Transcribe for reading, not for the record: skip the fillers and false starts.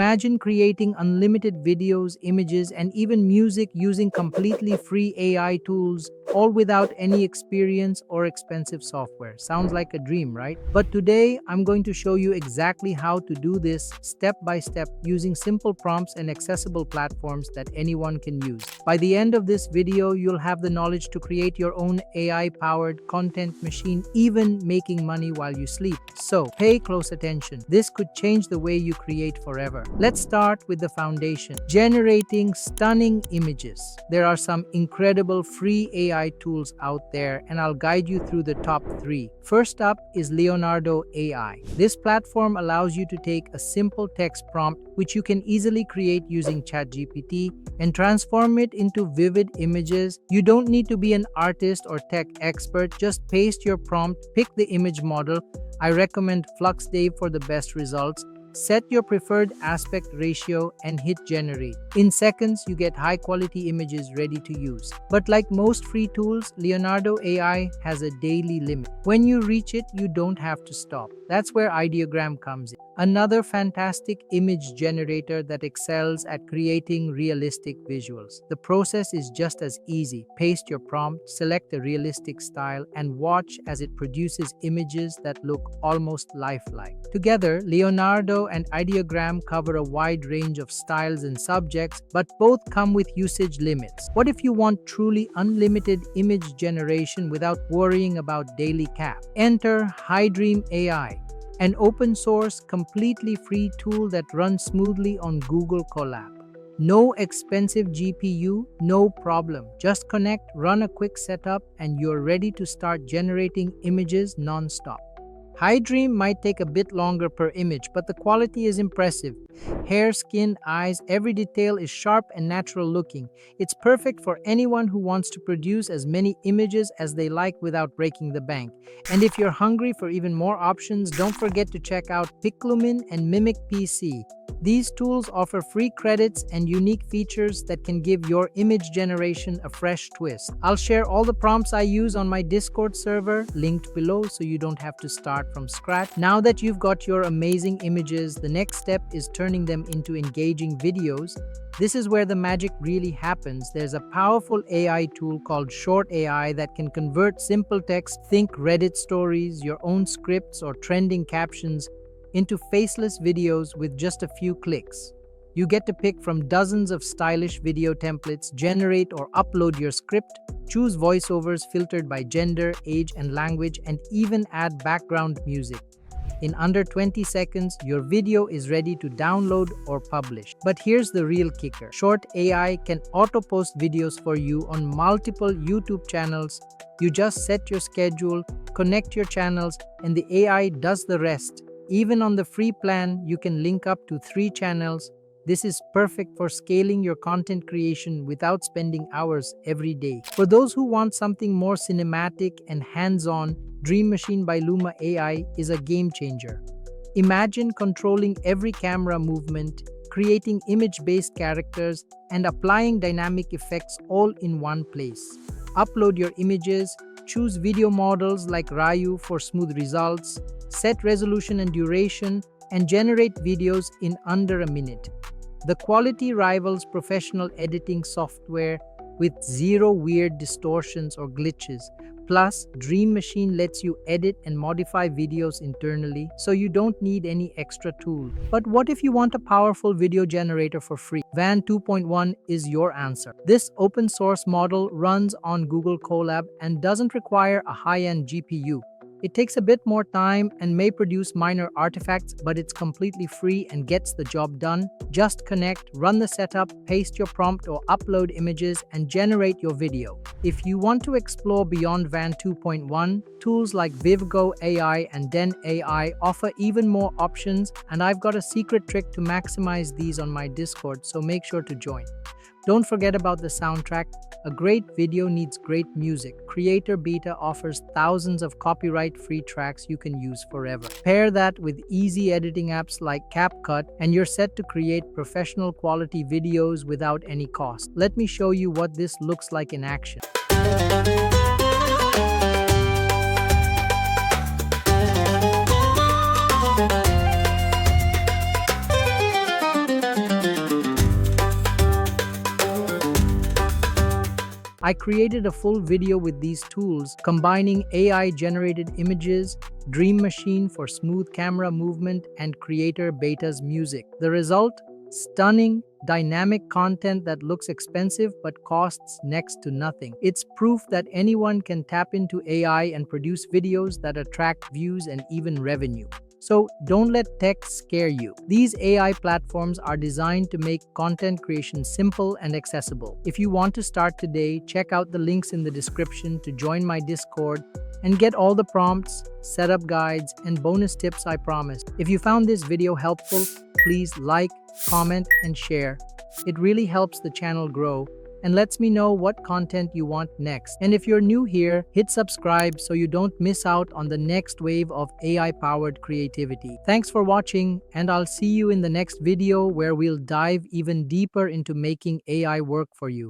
Imagine creating unlimited videos, images, and even music using completely free AI tools, all without any experience or expensive software. Sounds like a dream, right? But today, I'm going to show you exactly how to do this step by step using simple prompts and accessible platforms that anyone can use. By the end of this video, you'll have the knowledge to create your own AI-powered content machine, even making money while you sleep. So, pay close attention. This could change the way you create forever. Let's start with the foundation. Generating stunning images. There are some incredible free AI tools out there, and I'll guide you through the top 3. First up is Leonardo AI. This platform allows you to take a simple text prompt, which you can easily create using ChatGPT, and transform it into vivid images. You don't need to be an artist or tech expert, just paste your prompt, pick the image model. I recommend FluxDave for the best results. Set your preferred aspect ratio and hit generate. In seconds, you get high-quality images ready to use. But like most free tools, Leonardo AI has a daily limit. When you reach it, you don't have to stop. That's where Ideogram comes in. Another fantastic image generator that excels at creating realistic visuals. The process is just as easy. Paste your prompt, select a realistic style, and watch as it produces images that look almost lifelike. Together, Leonardo and Ideogram cover a wide range of styles and subjects, but both come with usage limits. What if you want truly unlimited image generation without worrying about daily cap? Enter Hydream AI, an open-source, completely free tool that runs smoothly on Google Colab. No expensive GPU, no problem. Just connect, run a quick setup, and you're ready to start generating images non-stop. Hydream might take a bit longer per image, but the quality is impressive. Hair, skin, eyes, every detail is sharp and natural looking. It's perfect for anyone who wants to produce as many images as they like without breaking the bank. And if you're hungry for even more options, don't forget to check out Piclumin and Mimic PC. These tools offer free credits and unique features that can give your image generation a fresh twist. I'll share all the prompts I use on my Discord server, linked below, so you don't have to start from scratch. Now that you've got your amazing images, the next step is turning them into engaging videos. This is where the magic really happens. There's a powerful AI tool called Short AI that can convert simple text, think Reddit stories, your own scripts, or trending captions, into faceless videos with just a few clicks. You get to pick from dozens of stylish video templates, generate or upload your script, choose voiceovers filtered by gender, age, and language, and even add background music. In under 20 seconds, your video is ready to download or publish. But here's the real kicker. Short AI can auto-post videos for you on multiple YouTube channels. You just set your schedule, connect your channels, and the AI does the rest. Even on the free plan, you can link up to 3 channels. This is perfect for scaling your content creation without spending hours every day. For those who want something more cinematic and hands-on, Dream Machine by Luma AI is a game changer. Imagine controlling every camera movement, creating image-based characters, and applying dynamic effects all in one place. Upload your images, choose video models like Ryu for smooth results, set resolution and duration, and generate videos in under a minute. The quality rivals professional editing software with zero weird distortions or glitches. Plus, Dream Machine lets you edit and modify videos internally, so you don't need any extra tool. But what if you want a powerful video generator for free? Van 2.1 is your answer. This open source model runs on Google Colab and doesn't require a high-end GPU. It takes a bit more time and may produce minor artifacts, but it's completely free and gets the job done. Just connect, run the setup, paste your prompt or upload images, and generate your video. If you want to explore beyond Van 2.1, tools like VivGo AI and Den AI offer even more options, and I've got a secret trick to maximize these on my Discord, so make sure to join. Don't forget about the soundtrack. A great video needs great music. Creator Beta offers thousands of copyright-free tracks you can use forever. Pair that with easy editing apps like CapCut, and you're set to create professional quality videos without any cost. Let me show you what this looks like in action. I created a full video with these tools, combining AI-generated images, Dream Machine for smooth camera movement, and Creator Beta's music. The result? Stunning, dynamic content that looks expensive but costs next to nothing. It's proof that anyone can tap into AI and produce videos that attract views and even revenue. So don't let tech scare you. These AI platforms are designed to make content creation simple and accessible. If you want to start today, check out the links in the description to join my Discord and get all the prompts, setup guides, and bonus tips I promised. If you found this video helpful, please like, comment, and share. It really helps the channel grow and lets me know what content you want next. And if you're new here, hit subscribe so you don't miss out on the next wave of AI-powered creativity. Thanks for watching, and I'll see you in the next video where we'll dive even deeper into making AI work for you.